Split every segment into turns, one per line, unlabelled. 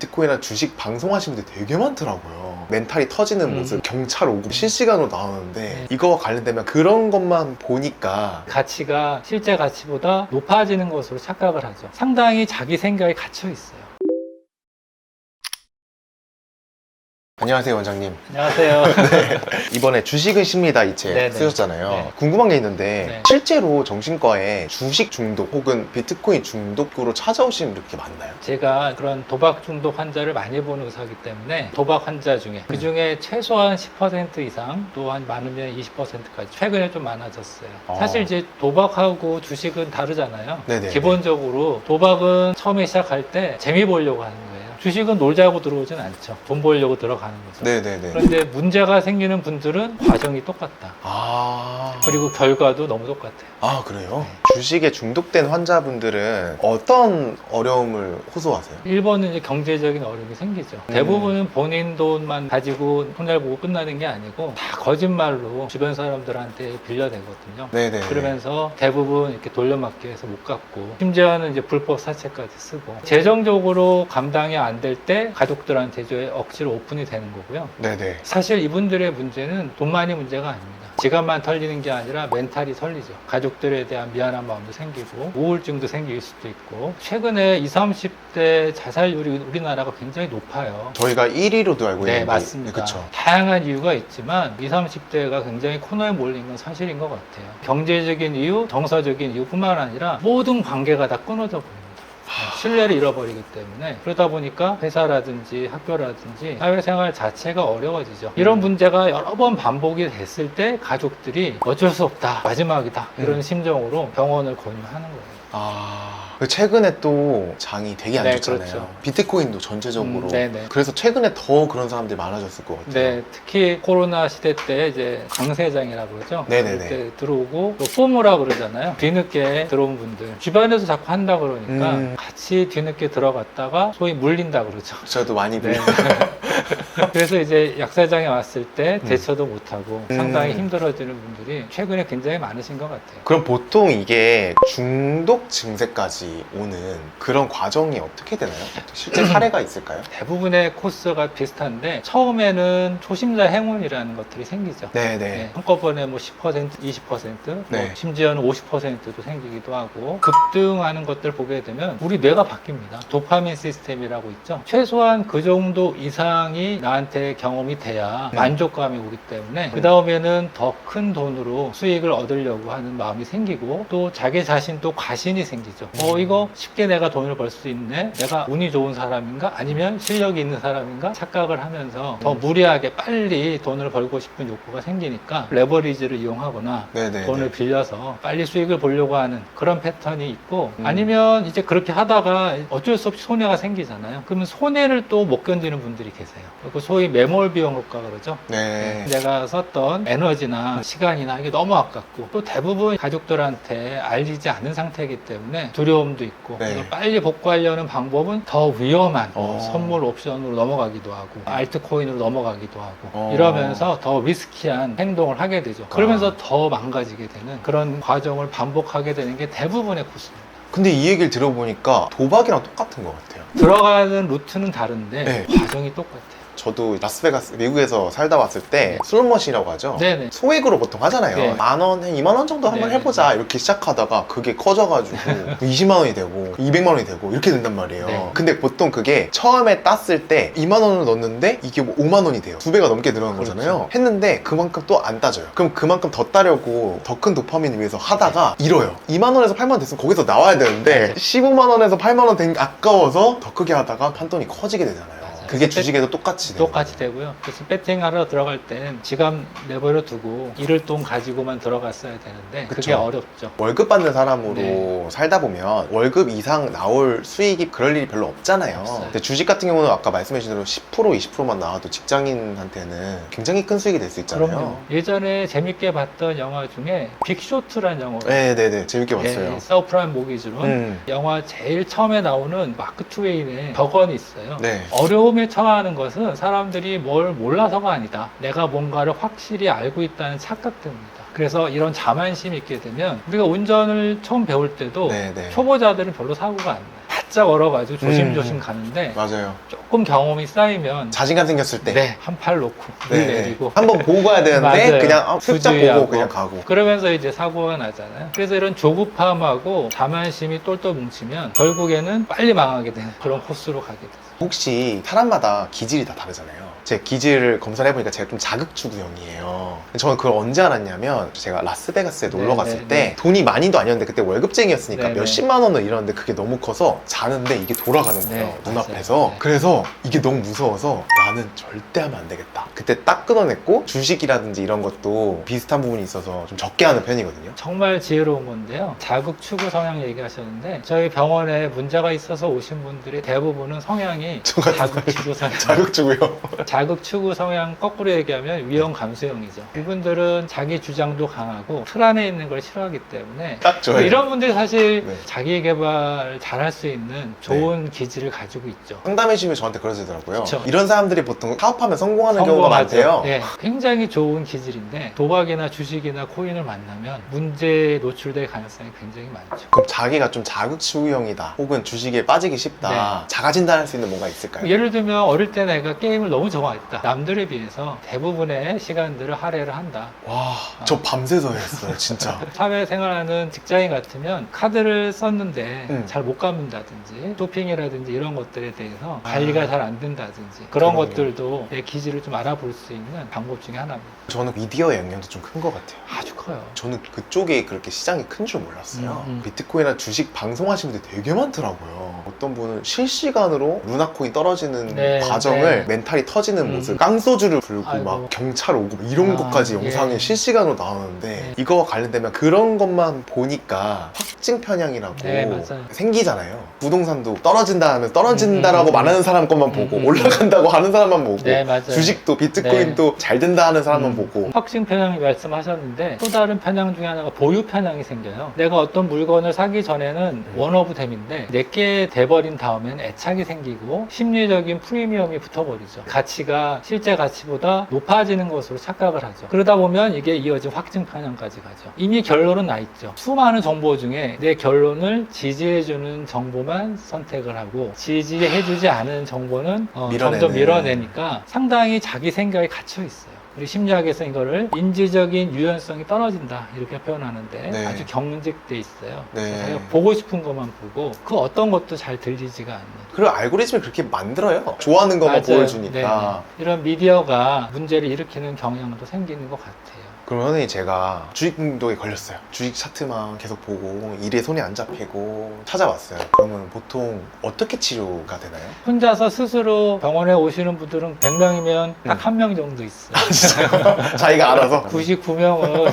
비트코인이나 주식 방송하시는 분들 되게 많더라고요. 멘탈이 터지는 모습, 경찰 오고 실시간으로 나오는데 이거와 관련되면 그런 것만 보니까
가치가 실제 가치보다 높아지는 것으로 착각을 하죠. 상당히 자기 생각에 갇혀 있어요.
안녕하세요, 원장님.
안녕하세요.
이번에 주식은 쉽니다 이 책
네네.
쓰셨잖아요.
네.
궁금한 게 있는데
네.
실제로 정신과에 주식 중독 혹은 비트코인 중독으로 찾아오시는 분들 그렇게 많나요?
제가 그런 도박 중독 환자를 많이 보는 의사이기 때문에 도박 환자 중에 그 중에 최소한 10% 이상 또 한 많으면 20%까지 최근에 좀 많아졌어요. 사실 이제 도박하고 주식은 다르잖아요.
네네.
기본적으로 도박은 처음에 시작할 때 재미 보려고 하는 거예요. 주식은 놀자고 들어오진 않죠. 돈 벌려고 들어가는 거죠.
네네네.
그런데 문제가 생기는 분들은 과정이 똑같다. 그리고 결과도 너무 똑같아요.
아 그래요? 주식에 중독된 환자분들은 어떤 어려움을 호소하세요?
1번은 이제 경제적인 어려움이 생기죠. 대부분은 본인 돈만 가지고 손해를 보고 끝나는 게 아니고 다 거짓말로 주변 사람들한테 빌려대거든요.
네네.
그러면서 대부분 이렇게 돌려막기 위해서 못 갚고 심지어는 이제 불법 사채까지 쓰고 재정적으로 감당이 안 될 때 가족들한테 이제 억지로 오픈이 되는 거고요.
네네.
사실 이분들의 문제는 돈만이 문제가 아닙니다. 지갑만 털리는 게 아니라 멘탈이 털리죠. 가족들에 대한 미안한 마음도 생기고 우울증도 생길 수도 있고 최근에 20, 30대 자살률이 우리나라가 굉장히 높아요.
저희가 1위로도 알고 있는데
네, 맞습니다.
그렇죠.
다양한 이유가 있지만 20, 30대가 굉장히 코너에 몰린 건 사실인 것 같아요. 경제적인 이유, 정서적인 이유뿐만 아니라 모든 관계가 다 끊어져 버립니다. 신뢰를 잃어버리기 때문에 그러다 보니까 회사라든지 학교라든지 사회생활 자체가 어려워지죠. 이런 문제가 여러 번 반복이 됐을 때 가족들이 어쩔 수 없다, 마지막이다 이런 심정으로 병원을 권유하는 거예요.
최근에 또 장이 되게 안
네,
좋잖아요.
그렇죠.
비트코인도 전체적으로.
네네.
그래서 최근에 더 그런 사람들이 많아졌을 것 같아요.
네, 특히 코로나 시대 때 이제 강세장이라고 그러죠.
네네네.
그때 들어오고 또 포모라 그러잖아요. 뒤늦게 들어온 분들 주변에서 자꾸 한다 그러니까 같이 뒤늦게 들어갔다가 소위 물린다 그러죠.
저도 많이
네.
보고.
그래서 이제 약사장에 왔을 때 대처도 못하고 상당히 힘들어지는 분들이 최근에 굉장히 많으신 것 같아요.
그럼 보통 이게 중독 증세까지 오는 그런 과정이 어떻게 되나요? 실제 사례가 있을까요?
대부분의 코스가 비슷한데 처음에는 초심자 행운이라는 것들이 생기죠.
네네.
네, 한꺼번에 뭐 10%, 20%,
네.
뭐 심지어는 50%도 생기기도 하고 급등하는 것들 보게 되면 우리 뇌가 바뀝니다. 도파민 시스템이라고 있죠. 최소한 그 정도 이상이 나한테 경험이 돼야 만족감이 오기 때문에 그 다음에는 더 큰 돈으로 수익을 얻으려고 하는 마음이 생기고 또 자기 자신 또 과신이 생기죠. 이거 쉽게 내가 돈을 벌 수 있네? 내가 운이 좋은 사람인가? 아니면 실력이 있는 사람인가? 착각을 하면서 더 무리하게 빨리 돈을 벌고 싶은 욕구가 생기니까 레버리지를 이용하거나
네네.
돈을 빌려서 빨리 수익을 보려고 하는 그런 패턴이 있고 아니면 이제 그렇게 하다가 어쩔 수 없이 손해가 생기잖아요. 그러면 손해를 또 못 견디는 분들이 계세요. 그 소위 매몰 비용 효과 그러죠.
네.
내가 썼던 에너지나 시간이나 이게 너무 아깝고 또 대부분 가족들한테 알리지 않은 상태이기 때문에 두려움도 있고
네.
이걸 빨리 복구하려는 방법은 더 위험한
어.
선물 옵션으로 넘어가기도 하고 알트코인으로 넘어가기도 하고
어.
이러면서 더 리스키한 행동을 하게 되죠. 그러면서 더 망가지게 되는 그런 과정을 반복하게 되는 게 대부분의 코스입니다.
근데 이 얘기를 들어보니까 도박이랑 똑같은 것 같아요.
들어가는 루트는 다른데
네.
과정이 똑같아요.
저도 라스베가스 미국에서 살다 왔을 때 슬롯머신이라고 하죠.
네네.
소액으로 보통 하잖아요.
네.
10,000원, 한 20,000원 정도 한번
네네.
해보자 이렇게 시작하다가 그게 커져가지고 20만 원이 되고 200만 원이 되고 이렇게 된단 말이에요.
네.
근데 보통 그게 처음에 땄을 때 2만 원을 넣었는데 이게 뭐 5만 원이 돼요. 2배가 넘게 늘어난
그렇죠.
거잖아요. 했는데 그만큼 또 안 따져요. 그럼 그만큼 더 따려고 더 큰 도파민을 위해서 하다가 잃어요. 2만 원에서 8만 원 됐으면 거기서 나와야 되는데 15만 원에서 8만 원 된 게 아까워서 더 크게 하다가 판돈이 커지게 되잖아요. 그게 주식에도 똑같이 돼요.
똑같이 되고요. 그래서 배팅하러 들어갈 땐 지갑 내버려 두고 잃을 돈 가지고만 들어갔어야 되는데 그게
그쵸.
어렵죠.
월급 받는 사람으로
네.
살다 보면 월급 이상 나올 수익이 그럴 일이 별로 없잖아요.
없어요.
근데 주식 같은 경우는 아까 말씀해주신 대로 10%, 20%만 나와도 직장인한테는 굉장히 큰 수익이 될 수 있잖아요.
그럼요. 예전에 재밌게 봤던 영화 중에 빅쇼트라는 영화.
네네네. 재밌게 봤어요.
서프라임 모기지로 영화 제일 처음에 나오는 마크 트웨인의 격언이 있어요.
네.
어려움에 처하는 것은 사람들이 뭘 몰라서가 아니다. 내가 뭔가를 확실히 알고 있다는 착각 때문이다. 그래서 이런 자만심이 있게 되면 우리가 운전을 처음 배울 때도
네네.
초보자들은 별로 사고가 안 나요. 바짝 얼어가지고 조심조심 가는데
맞아요.
조금 경험이 쌓이면
자신감 생겼을 때.
네, 한 팔 놓고 물 내리고
한번 보고 가야 되는데
맞아요.
그냥 슥작
부주의하고.
보고 그냥 가고.
그러면서 이제 사고가 나잖아요. 그래서 이런 조급함하고 자만심이 똘똘 뭉치면 결국에는 빨리 망하게 되는 그런 코스로 가게 돼요.
혹시 사람마다 기질이 다 다르잖아요. 제 기질을 검사를 해보니까 제가 좀 자극추구형이에요. 저는 그걸 언제 알았냐면 제가 라스베가스에 놀러 갔을 때 돈이 많이도 아니었는데 그때 월급쟁이였으니까
네네.
몇십만 원을 잃었는데 그게 너무 커서 자는데 이게 돌아가는 거예요.
네,
눈앞에서.
맞아요. 네.
그래서 이게 너무 무서워서 나는 절대 하면 안 되겠다. 그때 딱 끊어냈고 주식이라든지 이런 것도 비슷한 부분이 있어서 좀 적게 하는 편이거든요.
정말 지혜로운 건데요. 자극 추구 성향 얘기하셨는데 저희 병원에 문제가 있어서 오신 분들이 대부분은 성향이 자극 추구 성향.
자극추구요.
자극 추구 성향 거꾸로 얘기하면 위험 감수형이죠. 이분들은 자기 주장도 강하고 틀 안에 있는 걸 싫어하기 때문에
딱 좋아요.
이런 분들이 사실
네.
자기 개발 잘할 수 있는 좋은 기질을 가지고 있죠.
상담해 주시면 저한테 그러시더라고요.
그쵸.
이런 사람들이 보통 사업하면 성공하는 경우가
성공하죠.
많대요.
네, 굉장히 좋은 기질인데 도박이나 주식이나 코인을 만나면 문제에 노출될 가능성이 굉장히 많죠.
그럼 자기가 좀 자극추구형이다 혹은 주식에 빠지기 쉽다 자가 진단할 수 있는 뭔가 있을까요?
예를 들면 어릴 때 내가 게임을 너무 좋아했다. 남들에 비해서 대부분의 시간들을 할애를 한다.
와, 저 밤새서 했어요, 진짜.
사회생활하는 직장인 같으면 카드를 썼는데 잘 못 갚는다든지 쇼핑이라든지 이런 것들에 대해서 관리가 잘 안 된다든지 그런
그럼요.
것들도 내 기질을 좀 알아볼 수 있는 방법 중에 하나입니다.
저는 미디어의 영향도 좀 큰 것 같아요.
아주 커요.
저는 그쪽에 그렇게 시장이 큰 줄 몰랐어요.
음.
비트코인이나 주식 방송하시는 분들 되게 많더라고요. 어떤 분은 실시간으로 루나코인 떨어지는
네,
과정을
네.
멘탈이 터지는
음.
모습, 깡소주를 불고
아이고.
막 경찰 오고 막 이런
아,
것까지
예.
영상에 실시간으로 나오는데
네.
이거와 관련되면 그런 것만 보니까 확증 편향이라고
네, 맞아요.
생기잖아요. 부동산도 떨어진다 하면 떨어진다라고 말하는 사람 것만 보고
음.
올라간다고 하는 사람만 보고
네, 맞아요.
주식도 비트코인도 잘 된다 하는 사람만 보고
확증 편향 말씀하셨는데 또 다른 편향 중에 하나가 보유 편향이 생겨요. 내가 어떤 물건을 사기 전에는 원 오브 댐인데 내게 돼버린 다음엔 애착이 생기고 심리적인 프리미엄이 붙어버리죠. 가치가 실제 가치보다 높아지는 것으로 착각을 하죠. 그러다 보면 이게 이어진 확증 편향까지 가죠. 이미 결론은 나 있죠. 수많은 정보 중에 내 결론을 지지해주는 정보만 선택을 하고 지지해주지 않은 정보는 점점 밀어내니까 상당히 자기 생각이 갇혀 있어요. 우리 심리학에서 이거를 인지적인 유연성이 떨어진다 이렇게 표현하는데
네.
아주 경직돼 있어요.
네.
자기가 보고 싶은 것만 보고 그 어떤 것도 잘 들리지가 않는.
그리고 알고리즘을 그렇게 만들어요. 좋아하는 것만
맞아요.
보여주니까.
네. 이런 미디어가 문제를 일으키는 경향도 생기는 것 같아요.
그럼 선생님 제가 주식 중독에 걸렸어요. 주식 차트만 계속 보고 일에 손이 안 잡히고 찾아왔어요. 그러면 보통 어떻게 치료가 되나요?
혼자서 스스로 병원에 오시는 분들은 100명이면 딱 1명 정도 있어요.
진짜요? 자기가 알아서?
99명은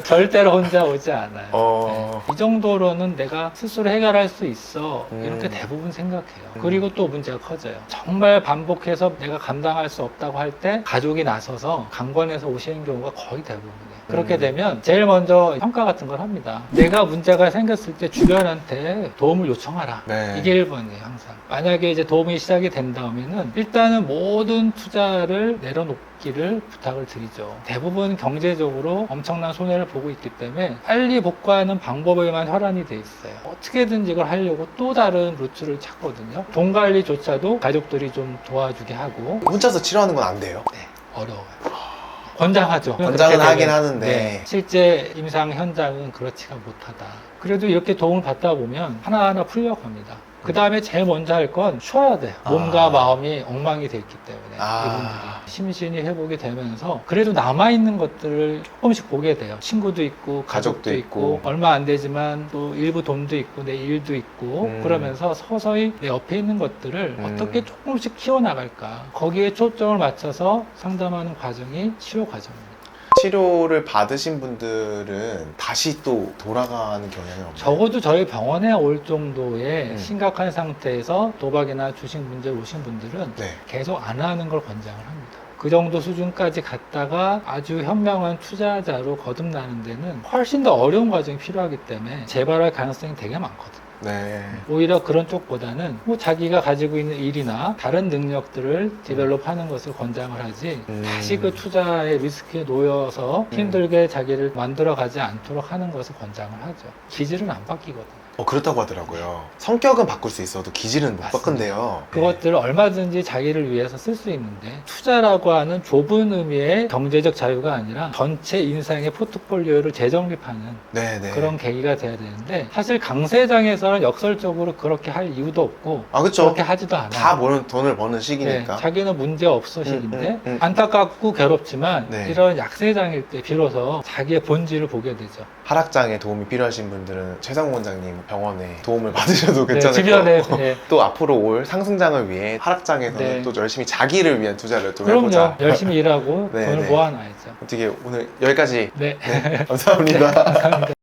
절대로 혼자 오지 않아요.
어...
이 정도로는 내가 스스로 해결할 수 있어 이렇게 대부분 생각해요. 그리고 또 문제가 커져요. 정말 반복해서 내가 감당할 수 없다고 할 때 가족이 나서서 강권해서 오시는 경우가 거의 대부분이에요. 그렇게 되면 제일 먼저 평가 같은 걸 합니다. 내가 문제가 생겼을 때 주변한테 도움을 요청하라.
네.
이게 1번이에요, 항상. 만약에 이제 도움이 시작이 된 다음에는 일단은 모든 투자를 내려놓기를 부탁을 드리죠. 대부분 경제적으로 엄청난 손해를 보고 있기 때문에 빨리 복구하는 방법에만 혈안이 돼 있어요. 어떻게든지 이걸 하려고 또 다른 루트를 찾거든요. 돈 관리조차도 가족들이 좀 도와주게 하고.
혼자서 치료하는 건 안 돼요?
네, 어려워요. 권장하죠.
권장은
그렇게
하긴
되면.
하는데.
네, 실제 임상 현장은 그렇지가 못하다. 그래도 이렇게 도움을 받다 보면 하나하나 풀려갑니다. 그 다음에 제일 먼저 할 건 쉬어야 돼요. 몸과 마음이 엉망이 돼 있기 때문에 이분들이 심신이 회복이 되면서 그래도 남아있는 것들을 조금씩 보게 돼요. 친구도 있고 가족도 있고 얼마 안 되지만 또 일부 돈도 있고 내 일도 있고 그러면서 서서히 내 옆에 있는 것들을 어떻게 조금씩 키워나갈까 거기에 초점을 맞춰서 상담하는 과정이 치료 과정입니다.
치료를 받으신 분들은 다시 또 돌아가는 경향이 없나요?
적어도 저희 병원에 올 정도의 심각한 상태에서 도박이나 주식 문제 오신 분들은
네.
계속 안 하는 걸 권장을 합니다. 그 정도 수준까지 갔다가 아주 현명한 투자자로 거듭나는 데는 훨씬 더 어려운 과정이 필요하기 때문에 재발할 가능성이 되게 많거든요.
네.
오히려 그런 쪽보다는 뭐 자기가 가지고 있는 일이나 다른 능력들을 디벨롭하는 것을 권장을 하지 다시 그 투자의 리스크에 놓여서 힘들게 자기를 만들어가지 않도록 하는 것을 권장을 하죠. 기질은 안 바뀌거든요.
그렇다고 하더라고요. 성격은 바꿀 수 있어도 기질은 못
맞습니다.
바꾼대요.
그것들을 얼마든지 자기를 위해서 쓸 수 있는데 투자라고 하는 좁은 의미의 경제적 자유가 아니라 전체 인생의 포트폴리오를 재정립하는
네네.
그런 계기가 돼야 되는데 사실 강세장에서는 역설적으로 그렇게 할 이유도 없고
아, 그쵸.
그렇게 하지도 않아요.
다 돈을 버는
네,
시기니까.
자기는 문제 없어 시기인데
음.
안타깝고 괴롭지만
네.
이런 약세장일 때 비로소 자기의 본질을 보게 되죠.
하락장에 도움이 필요하신 분들은 최상 원장님 병원에 도움을 받으셔도
네,
괜찮을
주변에
것 같고
네.
또 앞으로 올 상승장을 위해 하락장에서는
네.
또 열심히 자기를 위한 투자를 좀
그럼요.
해보자.
열심히 일하고
네,
돈을
네.
모아놔야죠.
어떻게 오늘 여기까지
네.
감사합니다.
감사합니다.